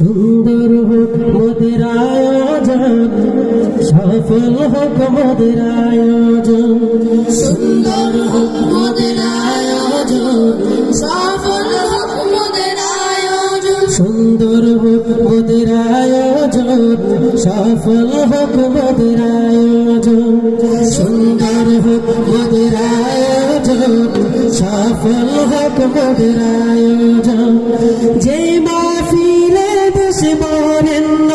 সুন্দর হোক মোদের আয়োজন, সফল হোক মোদের আয়োজন। সুন্দর হোক মোদের আয়োজন, সফল হোক মোদের আয়োজন। সুন্দর হোক মোদের আয়োজন, সফল হোক মোদের আয়োজন। সুন্দর হোক মোদের আয়োজন, সফল হোক মোদের আয়োজন। যেই মাহফিলে দেশে বরেণ্য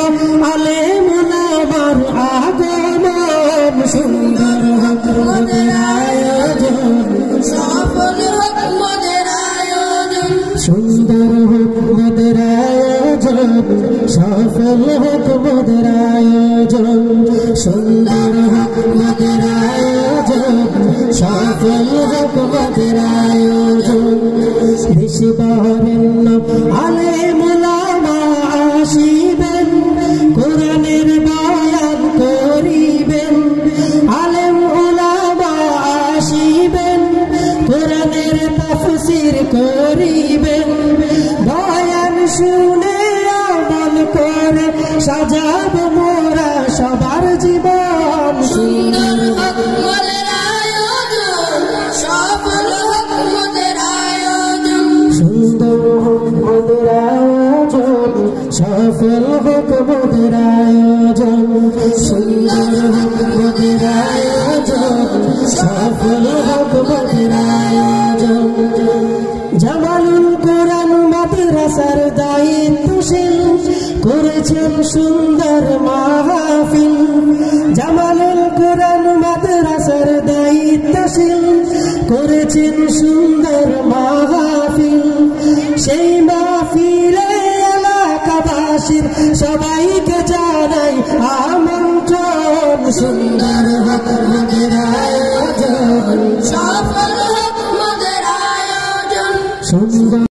আলেম ওলামার আগমন, সুন্দর হোক মোদের আয়োজন, সফল হোক মোদের আয়োজন। সুন্দর হোক মোদের আয়োজন, সফল হোক মোদের আয়োজন। সুন্দর হোক মোদের আয়োজন, সফল হোক মোদের আয়োজন। দেশে বরেণ্য আলেম ওলামা আসিবেন, কোরআনের বয়ান করিবেন। আলেম ওলামা আসিবেন, কোরআনের তাফসীর করিবেন। বয়ান শুনে আমল করে সাজাব মোরা সবার জীবন। সুন্দর হোক মোদের আয়োজন, সফল হোক মোদের আয়োজন। সুন্দর হোক মোদের আয়োজন, সফল হোক মোদের আয়োজন। সুন্দর হোক মোদের আয়োজন, সফল হোক মোদের আয়োজন। জামালুল কোরআন মাদ্রাসার দায়িত্বশীল করেছেন সুন্দর মাহফিল। জামালুল কোরআন মাদ্রাসার দায়িত্বশীল করেছেন সুন্দর মাহফিল। সেই মাহফিলে এলাকাবাসীর সবাইকে জানাই আমন্ত্রণ। সুন্দর হোক মোদের আয়োজন, সফল হোক মোদের আয়োজন। সুন্দর